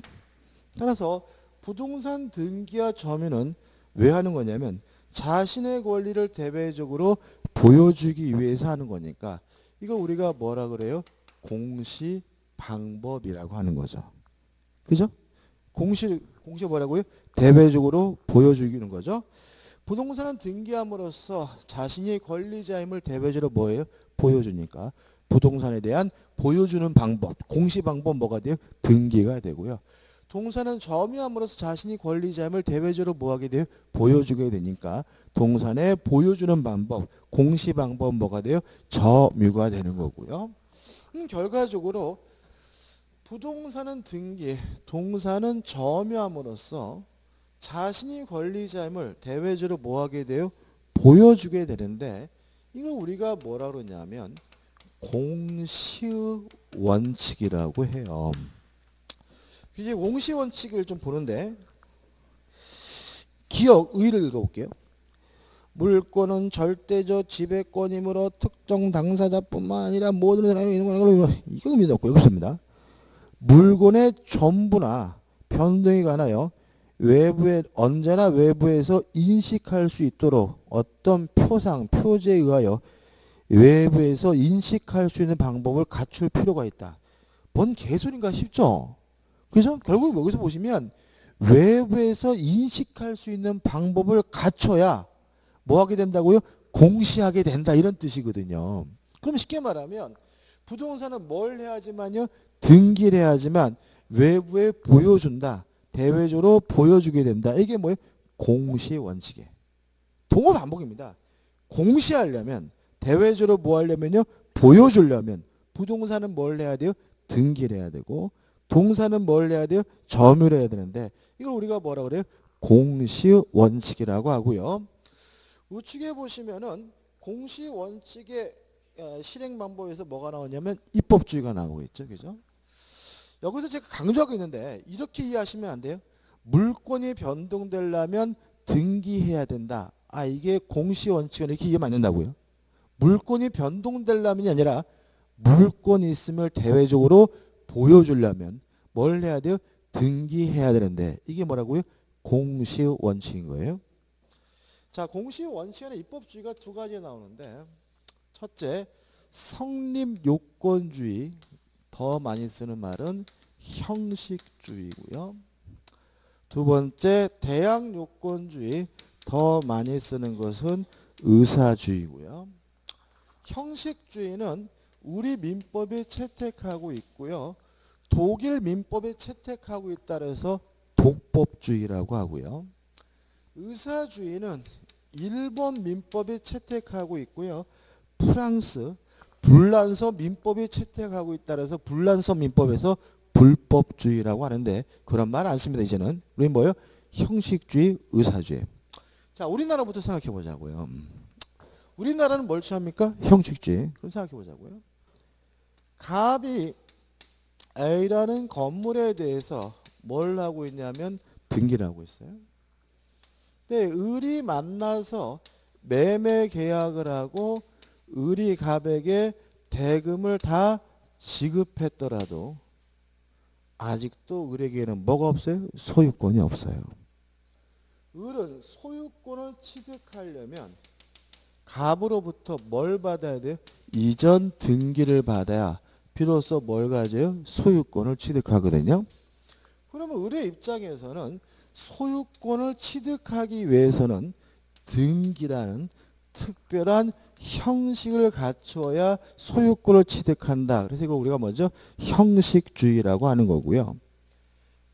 따라서 부동산 등기와 점유는 왜 하는 거냐면 자신의 권리를 대외적으로 보여주기 위해서 하는 거니까 이거 우리가 뭐라 그래요? 공시 방법이라고 하는 거죠. 그죠? 공시 뭐라고요? 대외적으로 보여주기는 거죠. 부동산은 등기함으로써 자신이 권리자임을 대외적으로 뭐예요? 보여주니까 부동산에 대한 보여주는 방법, 공시 방법 뭐가 돼요? 등기가 되고요. 동산은 점유함으로써 자신이 권리자임을 대외적으로 뭐하게 돼요? 보여주게 되니까 동산에 보여주는 방법, 공시 방법 뭐가 돼요? 점유가 되는 거고요. 결과적으로 부동산은 등기, 동산은 점유함으로써 자신이 권리자임을 대외적으로 뭐하게 돼요? 보여주게 되는데 이걸 우리가 뭐라 그러냐면 공시의 원칙이라고 해요. 이제 공시 원칙을 좀 보는데 기억 의의를 읽어볼게요. 물권은 절대적 지배권이므로 특정 당사자뿐만 아니라 모든 사람이 이거 의미가 없고요. 그렇습니다. 물권의 전부나 변동에 관하여 외부에 언제나 외부에서 인식할 수 있도록 어떤 표상, 표제에 의하여 외부에서 인식할 수 있는 방법을 갖출 필요가 있다. 뭔 개소리인가 싶죠? 그죠? 결국 여기서 보시면 외부에서 인식할 수 있는 방법을 갖춰야 뭐 하게 된다고요? 공시하게 된다 이런 뜻이거든요. 그럼 쉽게 말하면 부동산은 뭘 해야지만요? 등기를 해야지만 외부에 보여준다. 대외적으로 보여주게 된다. 이게 뭐예요? 공시 원칙이에요. 동호 반복입니다. 공시하려면 대외적으로 뭐 하려면요? 보여주려면 부동산은 뭘 해야 돼요? 등기를 해야 되고 동산은 뭘 해야 돼요? 점유를 해야 되는데 이걸 우리가 뭐라 그래요? 공시 원칙이라고 하고요. 우측에 보시면은 공시 원칙의 실행 방법에서 뭐가 나오냐면 입법주의가 나오고 있죠. 그죠? 여기서 제가 강조하고 있는데 이렇게 이해하시면 안 돼요. 물권이 변동되려면 등기해야 된다. 이게 공시 원칙은 이렇게 이해하면 안 된다고요. 물권이 변동되려면이 아니라 물권이 있음을 대외적으로 보여주려면 뭘 해야 돼요? 등기해야 되는데 이게 뭐라고요? 공시 원칙인 거예요. 자, 공시 원칙에는 입법주의가 두 가지 나오는데 첫째, 성립 요건주의, 더 많이 쓰는 말은 형식주의고요. 두 번째, 대항 요건주의, 더 많이 쓰는 것은 의사주의고요. 형식주의는 우리 민법에 채택하고 있고요. 독일 민법에 채택하고 있다 해서 독법주의라고 하고요. 의사주의는 일본 민법에 채택하고 있고요. 프랑스 불란서 민법에 채택하고 있다 해서 불란서 민법에서 불법주의라고 하는데 그런 말 안 씁니다. 이제는 우리 뭐예요? 형식주의, 의사주의. 자, 우리나라부터 생각해 보자고요. 우리나라는 뭘 취합니까? 형식주의. 그럼 생각해 보자고요. 갑이 A라는 건물에 대해서 뭘 하고 있냐면 등기를 하고 있어요. 근데 을이 만나서 매매 계약을 하고 을이 갑에게 대금을 다 지급했더라도 아직도 을에게는 뭐가 없어요? 소유권이 없어요. 을은 소유권을 취득하려면 갑으로부터 뭘 받아야 돼요? 이전 등기를 받아야 비로소 뭘 가져요? 소유권을 취득하거든요. 그러면 을의 입장에서는 소유권을 취득하기 위해서는 등기라는 특별한 형식을 갖춰야 소유권을 취득한다. 그래서 이거 우리가 먼저 형식주의라고 하는 거고요.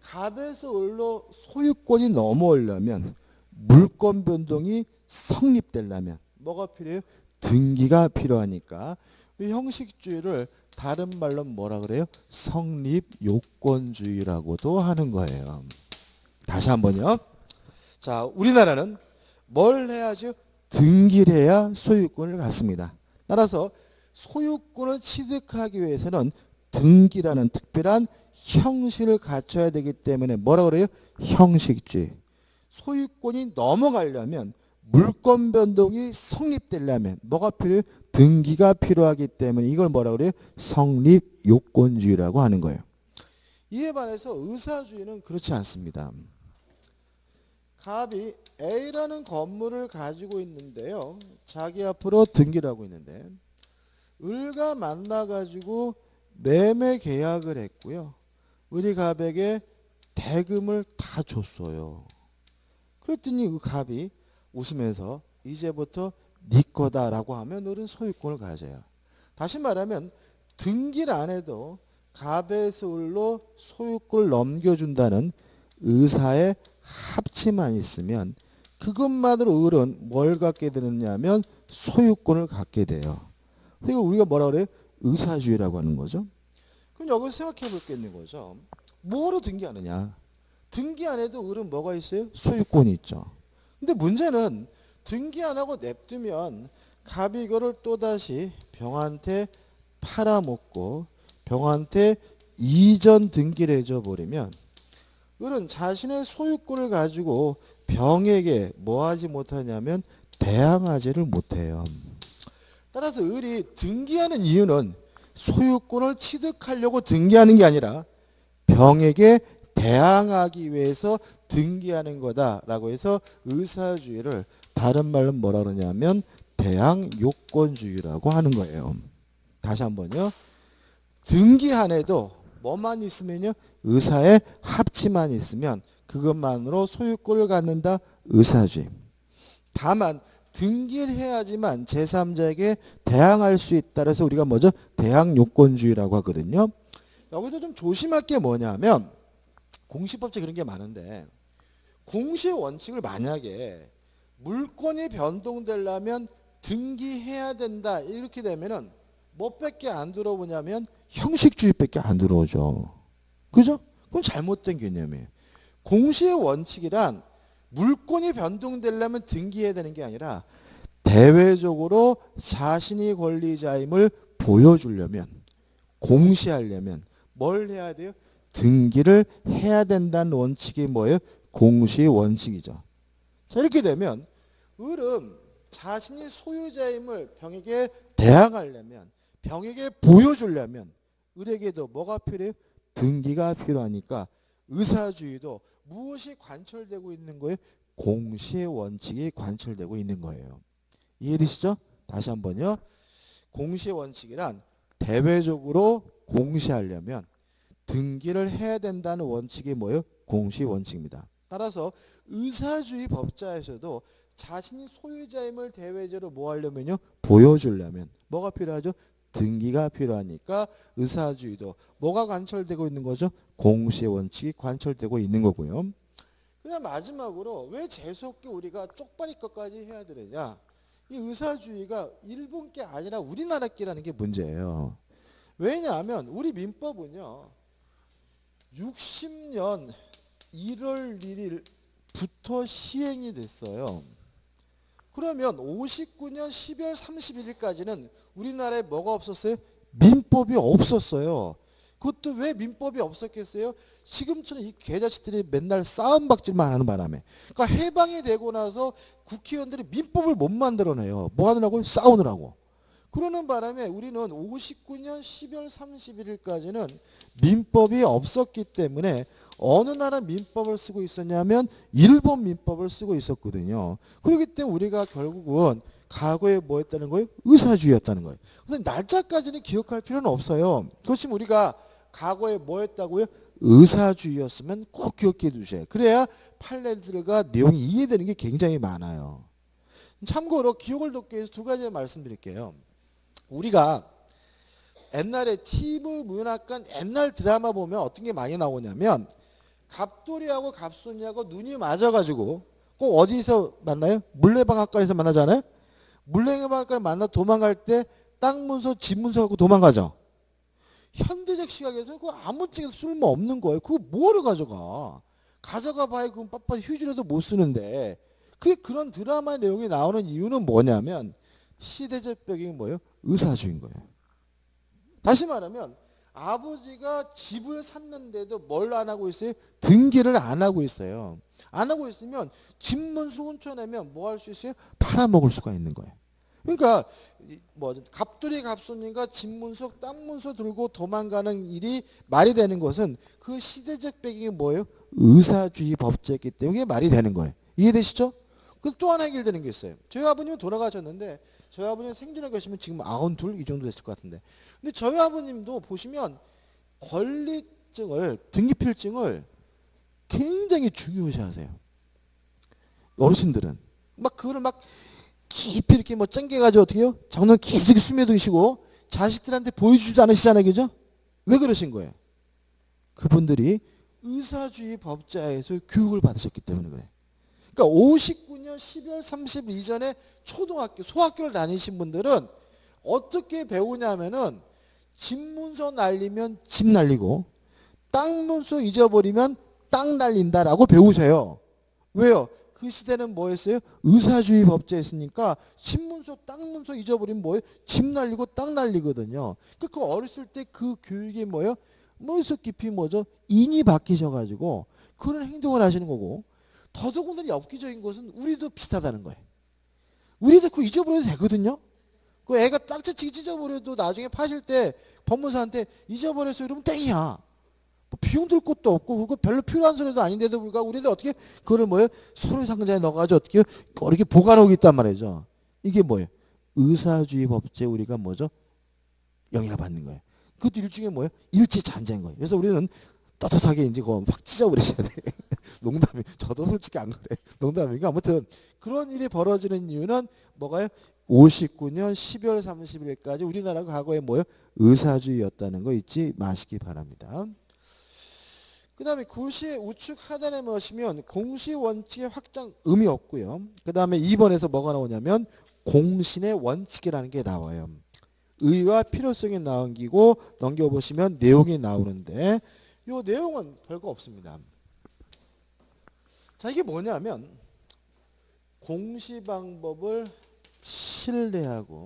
갑에서 을로 소유권이 넘어오려면 물권 변동이 성립되려면 뭐가 필요해요? 등기가 필요하니까 이 형식주의를 다른 말로 뭐라 그래요? 성립요건주의라고도 하는 거예요. 다시 한번요. 자, 우리나라는 뭘 해야죠? 등기를 해야 소유권을 갖습니다. 따라서 소유권을 취득하기 위해서는 등기라는 특별한 형식을 갖춰야 되기 때문에 뭐라 그래요? 형식주의. 소유권이 넘어가려면 물권 변동이 성립되려면 뭐가 필요해요? 등기가 필요하기 때문에 이걸 뭐라 그래요? 성립요건주의라고 하는 거예요. 이에 반해서 의사주의는 그렇지 않습니다. 갑이 A라는 건물을 가지고 있는데요. 자기 앞으로 등기를 하고 있는데 을과 만나가지고 매매 계약을 했고요. 을이 갑에게 대금을 다 줬어요. 그랬더니 그 갑이 웃으면서 이제부터 네 거다라고 하면 을은 소유권을 가져요. 다시 말하면 등기를 안 해도 갑에서 을로 소유권을 넘겨준다는 의사의 합치만 있으면 그것만으로 을은 뭘 갖게 되느냐면 소유권을 갖게 돼요. 그리고 우리가 뭐라 그래요? 의사주의라고 하는 거죠. 그럼 여기서 생각해 볼 게 있는 거죠. 뭐로 등기하느냐? 등기 안 해도 을은 뭐가 있어요? 소유권이 있죠. 근데 문제는 등기 안 하고 냅두면 갑이 이거를 또다시 병한테 팔아먹고 병한테 이전 등기를 해줘 버리면 을은 자신의 소유권을 가지고 병에게 뭐 하지 못하냐면 대항하지를 못해요. 따라서 을이 등기하는 이유는 소유권을 취득하려고 등기하는 게 아니라 병에게 대항하기 위해서 등기하는 거다라고 해서 의사주의를 다른 말로 뭐라 그러냐면 대항요건주의라고 하는 거예요. 다시 한번요. 등기 안에도 뭐만 있으면요? 의사의 합치만 있으면 그것만으로 소유권을 갖는다. 의사주의. 다만 등기를 해야지만 제3자에게 대항할 수 있다. 그래서 우리가 뭐죠? 대항요건주의라고 하거든요. 여기서 좀 조심할 게 뭐냐면 공시법칙 그런 게 많은데 공시의 원칙을 만약에 물권이 변동되려면 등기해야 된다. 이렇게 되면은 뭐밖에 안 들어오냐면 형식주의밖에 안 들어오죠. 그죠? 그건 잘못된 개념이에요. 공시의 원칙이란 물권이 변동되려면 등기해야 되는 게 아니라 대외적으로 자신이 권리자임을 보여주려면, 공시하려면 뭘 해야 돼요? 등기를 해야 된다는 원칙이 뭐예요? 공시 원칙이죠. 자, 이렇게 되면 을은 자신이 소유자임을 병에게 대항하려면, 병에게 보여주려면 을에게도 뭐가 필요해요? 등기가 필요하니까 의사주의도 무엇이 관철되고 있는 거예요? 공시의 원칙이 관철되고 있는 거예요. 이해되시죠? 다시 한번요. 공시의 원칙이란 대외적으로 공시하려면 등기를 해야 된다는 원칙이 뭐예요? 공시 원칙입니다. 따라서 의사주의 법자에서도 자신이 소유자임을 대외적으로 뭐 하려면요? 보여주려면 뭐가 필요하죠? 등기가 필요하니까 의사주의도 뭐가 관철되고 있는 거죠? 공시의 원칙이 관철되고 있는 거고요. 그다음 마지막으로 왜 재수없게 우리가 쪽발이 것까지 해야 되느냐? 이 의사주의가 일본 게 아니라 우리나라 게라는 게 문제예요. 왜냐하면 우리 민법은요. 60년 1월 1일부터 시행이 됐어요. 그러면 59년 12월 31일까지는 우리나라에 뭐가 없었어요? 민법이 없었어요. 그것도 왜 민법이 없었겠어요? 지금처럼 이 개자식들이 맨날 싸움박질만 하는 바람에. 그러니까 해방이 되고 나서 국회의원들이 민법을 못 만들어내요. 뭐 하느라고? 싸우느라고. 그러는 바람에 우리는 59년 12월 31일까지는 민법이 없었기 때문에 어느 나라 민법을 쓰고 있었냐면 일본 민법을 쓰고 있었거든요. 그렇기 때문에 우리가 결국은 과거에 뭐 했다는 거예요? 의사주의였다는 거예요. 그래서 날짜까지는 기억할 필요는 없어요. 그렇지만 우리가 과거에 뭐 했다고요? 의사주의였으면 꼭 기억해 두셔야 해요. 그래야 판례들과 내용이 이해되는 게 굉장히 많아요. 참고로 기억을 돕기 위해서 두 가지 말씀드릴게요. 우리가 옛날에 TV 문학관 옛날 드라마 보면 어떤 게 많이 나오냐면 갑돌이하고 갑순이하고 눈이 맞아가지고 꼭 어디서 만나요? 물레방앗간에서 만나잖아요. 물레방앗간을 만나 도망갈 때 땅 문서 집 문서 갖고 도망가죠. 현대적 시각에서 그 아무짝에도 쓸모없는 거예요. 그거 뭐를 가져가 봐야 그건 빳빳이 휴지라도 못 쓰는데 그게 그런 드라마의 내용이 나오는 이유는 뭐냐면 시대적 배경이 뭐예요? 의사주의인 거예요. 다시 말하면 아버지가 집을 샀는데도 뭘 안 하고 있어요? 등기를 안 하고 있어요. 안 하고 있으면 집문서 훔쳐내면 뭐 할 수 있어요? 팔아먹을 수가 있는 거예요. 그러니까 뭐 갑돌이 갑손님과 집문서 땅문서 들고 도망가는 일이 말이 되는 것은 그 시대적 배경이 뭐예요? 의사주의 법제였기 때문에 말이 되는 거예요. 이해되시죠? 또 하나 해결되는 게 있어요. 저희 아버님은 돌아가셨는데 저희 아버님 생존해 계시면 지금 92 이 정도 됐을 것 같은데. 근데 저희 아버님도 보시면 권리증을 등기필증을 굉장히 중요시 하세요. 어르신들은 막 그거를 막 깊이 이렇게 뭐 쨍겨가지고 어떻게 해요? 장롱 깊숙이 스며드시고 자식들한테 보여주지도 않으시잖아요. 그죠? 왜 그러신 거예요? 그분들이 의사주의 법자에서 교육을 받으셨기 때문에 그래요. 그러니까 59년 12월 30일 이전에 초등학교, 소학교를 다니신 분들은 어떻게 배우냐면은 집문서 날리면 집 날리고 땅문서 잊어버리면 땅 날린다라고 배우세요. 왜요? 그 시대는 뭐였어요? 의사주의 법제였으니까 집문서, 땅문서 잊어버리면 뭐예요? 집 날리고 땅 날리거든요. 그 어렸을 때 그 교육이 뭐예요? 머릿속 깊이 뭐죠? 인이 바뀌셔가지고 그런 행동을 하시는 거고 더더군다나 엽기적인 것은 우리도 비슷하다는 거예요. 우리도 그거 잊어버려도 되거든요. 그 애가 딱지치기 찢어버려도 나중에 파실 때 법무사한테 잊어버렸어 이러면 땡이야. 뭐 비용 들 것도 없고 그거 별로 필요한 소리도 아닌데도 불구하고 우리도 어떻게 그거를 뭐예요? 서류 상자에 넣어가지고 어떻게 이렇게 보관하고 있단 말이죠. 이게 뭐예요? 의사주의 법제 우리가 뭐죠? 영향을 받는 거예요. 그것도 일종의 뭐예요? 일제잔재인 거예요. 그래서 우리는 떳떳하게 이제 확 찢어버리셔야 돼. 농담이. 저도 솔직히 안 그래. 농담이니까 아무튼 그런 일이 벌어지는 이유는 뭐가요? 59년 12월 30일까지 우리나라가 과거에 뭐예요? 의사주의였다는 거 잊지 마시기 바랍니다. 그 다음에 고시의 우측 하단에 보시면 공시 원칙의 확장 의미 없고요. 그 다음에 2번에서 뭐가 나오냐면 공신의 원칙이라는 게 나와요. 의와 필요성이 남기고 넘겨보시면 내용이 나오는데 이 내용은 별거 없습니다. 자, 이게 뭐냐면 공시 방법을 신뢰하고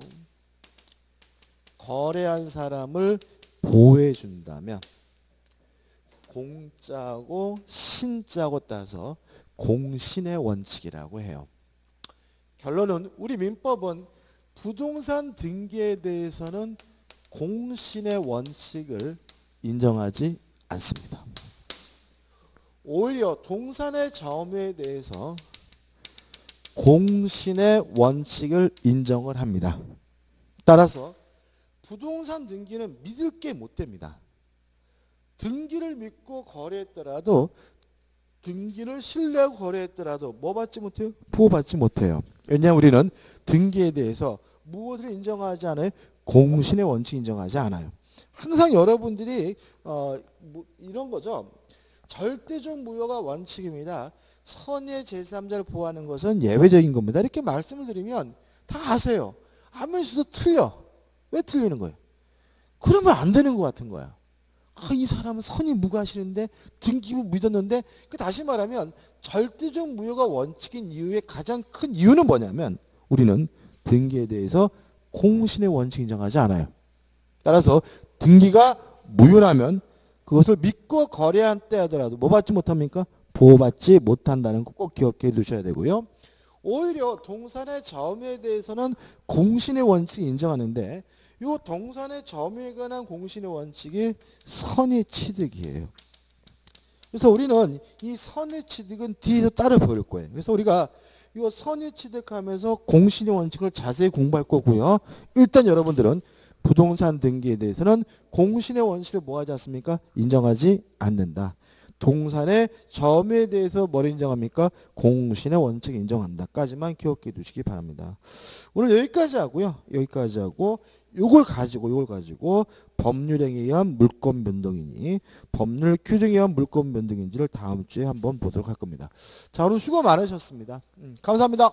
거래한 사람을 보호해 준다면 공짜고 신짜고 따서 공신의 원칙이라고 해요. 결론은 우리 민법은 부동산 등기에 대해서는 공신의 원칙을 인정하지 않습니다. 오히려 동산의 점유에 대해서 공신의 원칙을 인정을 합니다. 따라서 부동산 등기는 믿을 게 못 됩니다. 등기를 믿고 거래했더라도 등기를 신뢰하고 거래했더라도 뭐 받지 못해요? 보호받지 못해요. 왜냐하면 우리는 등기에 대해서 무엇을 인정하지 않아요? 공신의 원칙 인정하지 않아요. 항상 여러분들이 이런 거죠. 절대적 무효가 원칙입니다. 선의 제3자를 보호하는 것은 예외적인 겁니다. 이렇게 말씀을 드리면 다 아세요. 하면서도 틀려. 왜 틀리는 거예요? 그러면 안 되는 것 같은 거야. 이 사람은 선이 무과실인데 등기부 믿었는데, 다시 말하면 절대적 무효가 원칙인 이유의 가장 큰 이유는 뭐냐면 우리는 등기에 대해서 공신의 원칙 인정하지 않아요. 따라서 등기가 무효라면 그것을 믿고 거래한 때 하더라도 뭐 받지 못합니까? 보호받지 못한다는 거 꼭 기억해 두셔야 되고요. 오히려 동산의 점유에 대해서는 공신의 원칙을 인정하는데 이 동산의 점유에 관한 공신의 원칙이 선의 취득이에요. 그래서 우리는 이 선의 취득은 뒤에서 따로 배울 거예요. 그래서 우리가 이 선의 취득하면서 공신의 원칙을 자세히 공부할 거고요. 일단 여러분들은 부동산 등기에 대해서는 공신의 원칙을 뭐 하지 않습니까? 인정하지 않는다. 동산의 점유에 대해서 뭘 인정합니까? 공신의 원칙 인정한다까지만 기억해 두시기 바랍니다. 오늘 여기까지 하고요. 여기까지 하고 요걸 가지고 법률행위에 의한 물권 변동이니 법률 규정에 의한 물권 변동인지를 다음 주에 한번 보도록 할 겁니다. 자, 오늘 수고 많으셨습니다. 감사합니다.